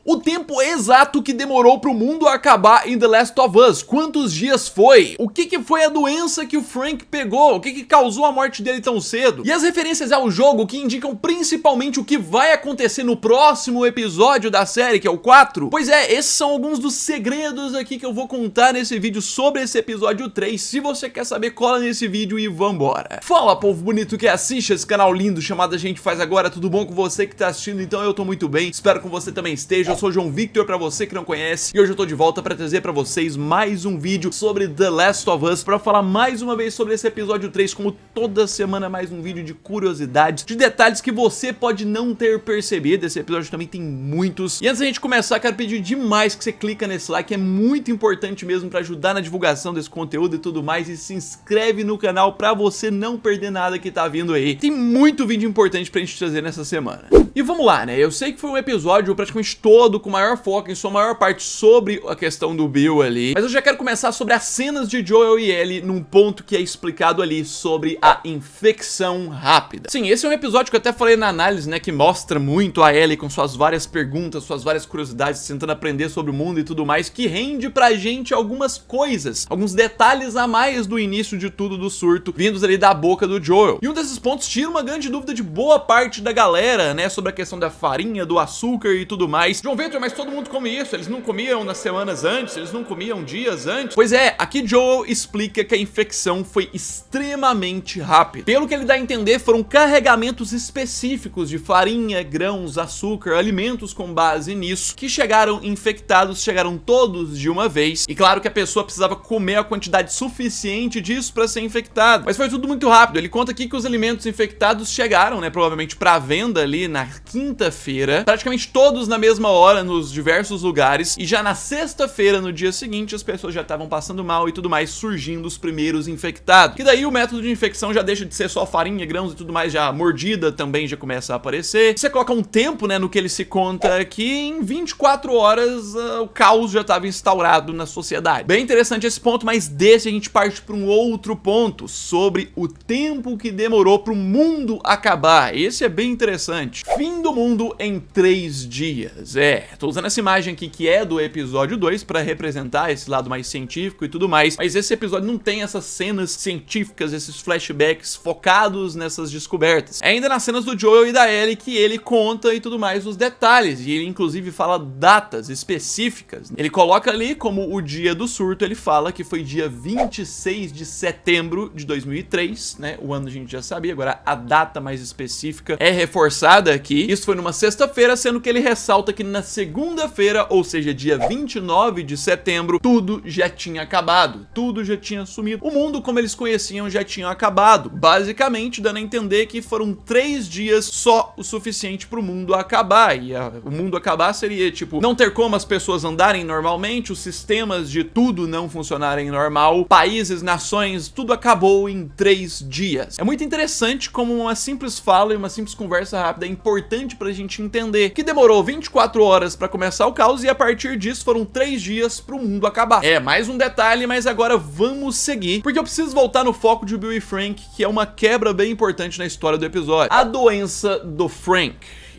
O tempo exato que demorou pro mundo acabar em The Last of Us. Quantos dias foi? O que foi a doença que o Frank pegou? O que causou a morte dele tão cedo? E as referências ao jogo que indicam principalmente o que vai acontecer no próximo episódio da série, que é o 4? Pois é, esses são alguns dos segredos aqui que eu vou contar nesse vídeo sobre esse episódio 3. Se você quer saber, cola nesse vídeo e vambora. Fala, povo bonito que assiste esse canal lindo chamado A Gente Faz Agora. Tudo bom com você que tá assistindo? Então eu tô muito bem, espero que você também esteja. Eu sou o João Victor, pra você que não conhece, e hoje eu tô de volta pra trazer pra vocês mais um vídeo sobre The Last of Us, pra falar mais uma vez sobre esse episódio 3, como toda semana mais um vídeo de curiosidades, de detalhes que você pode não ter percebido. Esse episódio também tem muitos. E antes da gente começar, quero pedir demais que você clica nesse like, é muito importante mesmo pra ajudar na divulgação desse conteúdo e tudo mais, e se inscreve no canal pra você não perder nada que tá vindo aí. Tem muito vídeo importante pra gente trazer nessa semana. E vamos lá, né? Eu sei que foi um episódio praticamente todo com maior foco, em sua maior parte, sobre a questão do Bill ali, mas eu já quero começar sobre as cenas de Joel e Ellie num ponto que é explicado ali sobre a infecção rápida. Sim, esse é um episódio que eu até falei na análise, né, que mostra muito a Ellie com suas várias perguntas, suas várias curiosidades, tentando aprender sobre o mundo e tudo mais, que rende pra gente algumas coisas, alguns detalhes a mais do início de tudo do surto, vindos ali da boca do Joel. E um desses pontos tira uma grande dúvida de boa parte da galera, né, sobre a questão da farinha, do açúcar e tudo mais. João Victor, mas todo mundo come isso, eles não comiam nas semanas antes, eles não comiam dias antes? Pois é, aqui Joel explica que a infecção foi extremamente rápida. Pelo que ele dá a entender, foram carregamentos específicos de farinha, grãos, açúcar, alimentos com base nisso, que chegaram infectados, chegaram todos de uma vez. E claro que a pessoa precisava comer a quantidade suficiente disso para ser infectado. Mas foi tudo muito rápido. Ele conta aqui que os alimentos infectados chegaram, né, provavelmente para venda ali na quinta-feira, praticamente todos na mesma hora, nos diversos lugares, e já na sexta-feira, no dia seguinte, as pessoas já estavam passando mal e tudo mais, surgindo os primeiros infectados. Que daí o método de infecção já deixa de ser só farinha, grãos e tudo mais, já a mordida também já começa a aparecer. Você coloca um tempo, né, no que ele se conta aqui, em 24 horas o caos já estava instaurado na sociedade. Bem interessante esse ponto, mas desse a gente parte para um outro ponto, sobre o tempo que demorou para o mundo acabar. Esse é bem interessante. Fim do mundo em 3 dias. Tô usando essa imagem aqui que é do episódio 2 para representar esse lado mais científico e tudo mais, mas esse episódio não tem essas cenas científicas, esses flashbacks focados nessas descobertas. É ainda nas cenas do Joel e da Ellie que ele conta e tudo mais os detalhes, e ele inclusive fala datas específicas. Ele coloca ali como o dia do surto, ele fala que foi dia 26 de setembro de 2003, né? O ano a gente já sabia, agora a data mais específica é reforçada aqui. Isso foi numa sexta-feira, sendo que ele ressalta que na segunda-feira, ou seja, dia 29 de setembro, tudo já tinha acabado, tudo já tinha sumido. O mundo como eles conheciam já tinha acabado, basicamente dando a entender que foram 3 dias só o suficiente para o mundo acabar. E o mundo acabar seria tipo, não ter como as pessoas andarem normalmente, os sistemas de tudo não funcionarem normal, países, nações, tudo acabou em 3 dias. É muito interessante como uma simples fala e uma simples conversa rápida é importante pra gente entender que demorou 24 horas pra começar o caos e a partir disso foram 3 dias pro mundo acabar. Mais um detalhe, mas agora vamos seguir, porque eu preciso voltar no foco de Bill e Frank, que é uma quebra bem importante na história do episódio. A doença do Frank.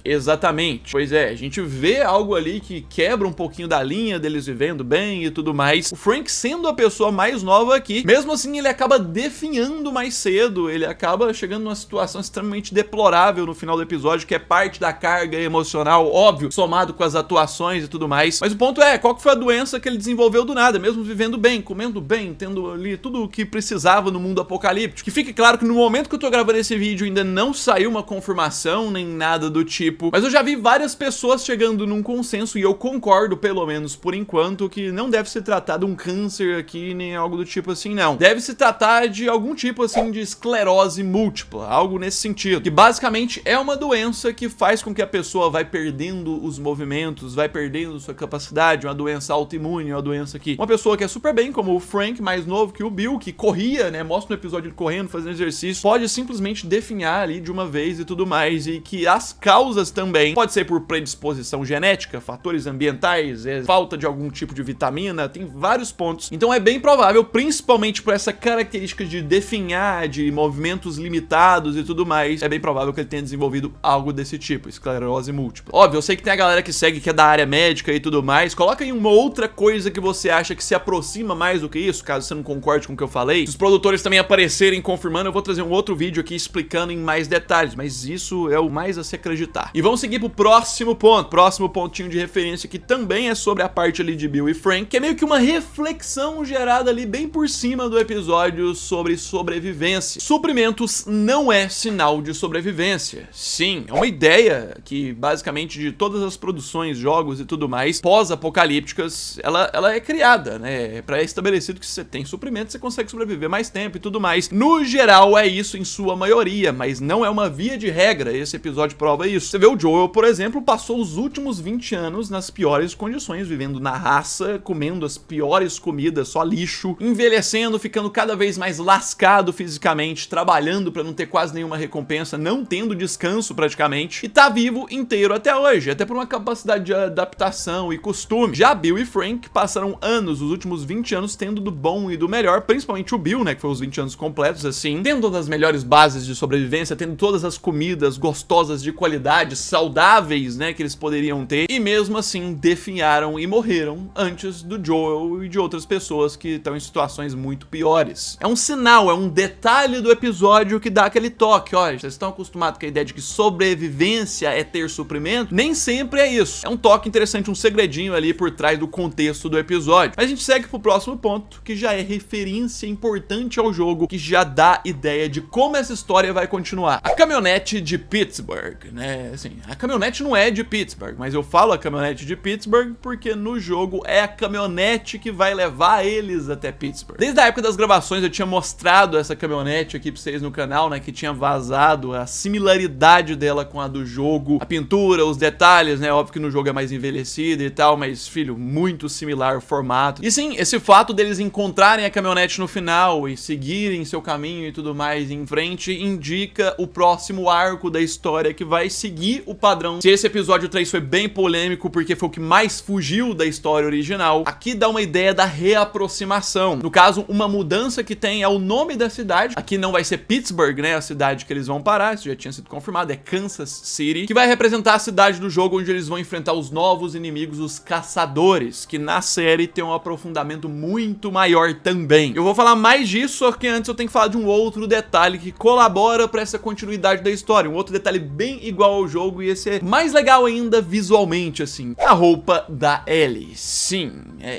Exatamente. Pois é, a gente vê algo ali que quebra um pouquinho da linha deles vivendo bem e tudo mais. O Frank sendo a pessoa mais nova aqui, mesmo assim ele acaba definhando mais cedo, ele acaba chegando numa situação extremamente deplorável no final do episódio, que é parte da carga emocional, óbvio, somado com as atuações e tudo mais. Mas o ponto é, qual que foi a doença que ele desenvolveu do nada, mesmo vivendo bem, comendo bem, tendo ali tudo o que precisava no mundo apocalíptico. Que fique claro que no momento que eu tô gravando esse vídeo ainda não saiu uma confirmação, nem nada do tipo, mas eu já vi várias pessoas chegando num consenso, e eu concordo, pelo menos por enquanto, que não deve se tratar de um câncer aqui, nem algo do tipo assim, não. Deve se tratar de algum tipo assim de esclerose múltipla, algo nesse sentido, que basicamente é uma doença que faz com que a pessoa vai perdendo os movimentos, vai perdendo sua capacidade, uma doença autoimune, uma doença que uma pessoa que é super bem, como o Frank, mais novo que o Bill, que corria, né, mostra no episódio ele correndo, fazendo exercício, pode simplesmente definhar ali de uma vez e tudo mais, e que as causas doenças também. Pode ser por predisposição genética, fatores ambientais, falta de algum tipo de vitamina, tem vários pontos. Então é bem provável, principalmente por essa característica de definhar, de movimentos limitados e tudo mais, é bem provável que ele tenha desenvolvido algo desse tipo, esclerose múltipla. Óbvio, eu sei que tem a galera que segue, que é da área médica e tudo mais. Coloca aí uma outra coisa que você acha que se aproxima mais do que isso, caso você não concorde com o que eu falei. Se os produtores também aparecerem confirmando, eu vou trazer um outro vídeo aqui explicando em mais detalhes, mas isso é o mais a se acreditar. E vamos seguir pro próximo ponto, próximo pontinho de referência, que também é sobre a parte ali de Bill e Frank, que é meio que uma reflexão gerada ali bem por cima do episódio sobre sobrevivência. Suprimentos não é sinal de sobrevivência. Sim, é uma ideia que basicamente de todas as produções, jogos e tudo mais, pós-apocalípticas, ela é criada, né? É pré-estabelecido que se você tem suprimentos, você consegue sobreviver mais tempo e tudo mais. No geral é isso em sua maioria, mas não é uma via de regra, esse episódio prova isso. Você vê o Joel, por exemplo, passou os últimos 20 anos nas piores condições, vivendo na raça, comendo as piores comidas, só lixo, envelhecendo, ficando cada vez mais lascado fisicamente, trabalhando pra não ter quase nenhuma recompensa, não tendo descanso praticamente, e tá vivo inteiro até hoje, até por uma capacidade de adaptação e costume. Já Bill e Frank passaram anos, os últimos 20 anos, tendo do bom e do melhor, principalmente o Bill, né, que foi os 20 anos completos assim, tendo das melhores bases de sobrevivência, tendo todas as comidas gostosas de qualidade, saudáveis, né, que eles poderiam ter, e mesmo assim definharam e morreram antes do Joel e de outras pessoas que estão em situações muito piores. É um sinal, é um detalhe do episódio que dá aquele toque. Olha, vocês estão acostumados com a ideia de que sobrevivência é ter suprimento? Nem sempre é isso. É um toque interessante, um segredinho ali por trás do contexto do episódio. Mas a gente segue pro próximo ponto, que já é referência importante ao jogo, que já dá ideia de como essa história vai continuar. A caminhonete de Pittsburgh, né? Assim, a caminhonete não é de Pittsburgh, mas eu falo a caminhonete de Pittsburgh porque no jogo é a caminhonete que vai levar eles até Pittsburgh. Desde a época das gravações eu tinha mostrado essa caminhonete aqui pra vocês no canal, né? Que tinha vazado a similaridade dela com a do jogo, a pintura, os detalhes, né? Óbvio que no jogo é mais envelhecida e tal, mas, filho, muito similar o formato. E sim, esse fato deles encontrarem a caminhonete no final e seguirem seu caminho e tudo mais em frente indica o próximo arco da história que vai seguir o padrão. Se esse episódio 3 foi bem polêmico porque foi o que mais fugiu da história original, aqui dá uma ideia da reaproximação. No caso, uma mudança que tem é o nome da cidade. Aqui não vai ser Pittsburgh, né, a cidade que eles vão parar, isso já tinha sido confirmado, é Kansas City, que vai representar a cidade do jogo onde eles vão enfrentar os novos inimigos, os caçadores, que na série tem um aprofundamento muito maior também. Eu vou falar mais disso, só que antes eu tenho que falar de um outro detalhe que colabora para essa continuidade da história, um outro detalhe bem igual ao jogo, e esse é mais legal ainda visualmente, assim, a roupa da Ellie. Sim,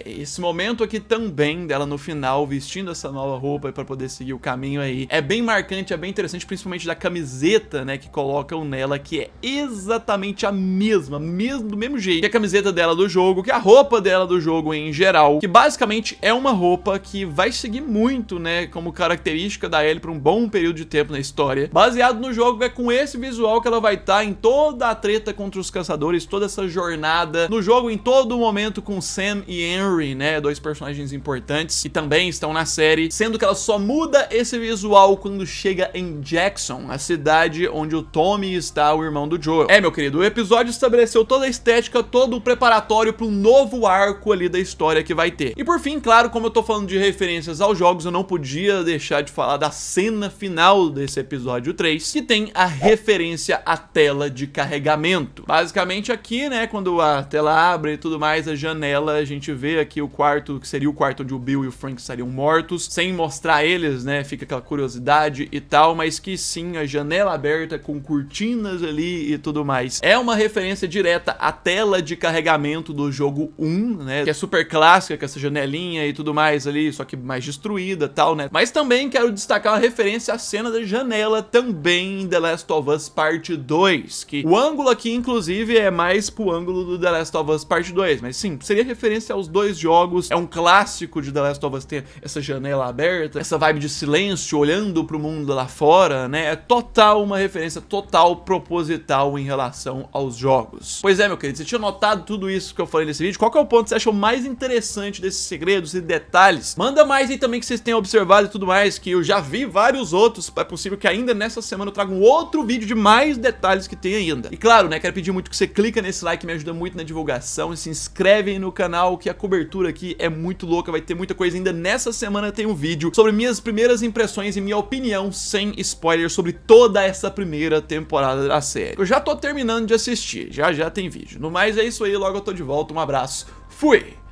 esse momento aqui também dela no final vestindo essa nova roupa para poder seguir o caminho aí é bem marcante, é bem interessante, principalmente da camiseta, né, que colocam nela, que é exatamente a mesma, do mesmo jeito que a camiseta dela do jogo, que a roupa dela do jogo em geral, que basicamente é uma roupa que vai seguir muito, né, como característica da Ellie por um bom período de tempo na história. Baseado no jogo, é com esse visual que ela vai estar em toda a treta contra os caçadores, toda essa jornada no jogo, em todo momento, com Sam e Henry, né, dois personagens importantes que também estão na série, sendo que ela só muda esse visual quando chega em Jackson, a cidade onde o Tommy está, o irmão do Joel. Meu querido, o episódio estabeleceu toda a estética, todo o preparatório para um novo arco ali da história que vai ter. E por fim, claro, como eu tô falando de referências aos jogos, eu não podia deixar de falar da cena final desse episódio 3, que tem a referência à tela de carregamento. Basicamente aqui, né, quando a tela abre e tudo mais, a janela, a gente vê aqui o quarto, que seria o quarto onde o Bill e o Frank estariam mortos, sem mostrar eles, né, fica aquela curiosidade e tal, mas que sim, a janela aberta com cortinas ali e tudo mais. É uma referência direta à tela de carregamento do jogo 1, né, que é super clássica, com essa janelinha e tudo mais ali, só que mais destruída e tal, né. Mas também quero destacar uma referência à cena da janela também em The Last of Us Parte 2, que o ângulo aqui, inclusive, é mais pro ângulo do The Last of Us Parte 2, mas sim, seria referência aos dois jogos. É um clássico de The Last of Us ter essa janela aberta, essa vibe de silêncio, olhando pro mundo lá fora, né, é total uma referência, total proposital em relação aos jogos. Pois é, meu querido, você tinha notado tudo isso que eu falei nesse vídeo? Qual que é o ponto que você achou mais interessante desses segredos e detalhes? Manda mais aí também que vocês tenham observado e tudo mais, que eu já vi vários outros. É possível que ainda nessa semana eu traga um outro vídeo de mais detalhes que tem ainda. E claro, né, quero pedir muito que você clica nesse like, me ajuda muito na divulgação, e se inscreve aí no canal, que a cobertura aqui é muito louca, vai ter muita coisa ainda. Nessa semana tem um vídeo sobre minhas primeiras impressões e minha opinião, sem spoiler, sobre toda essa primeira temporada da série. Eu já tô terminando de assistir, já tem vídeo. No mais é isso aí, logo eu tô de volta, um abraço, fui!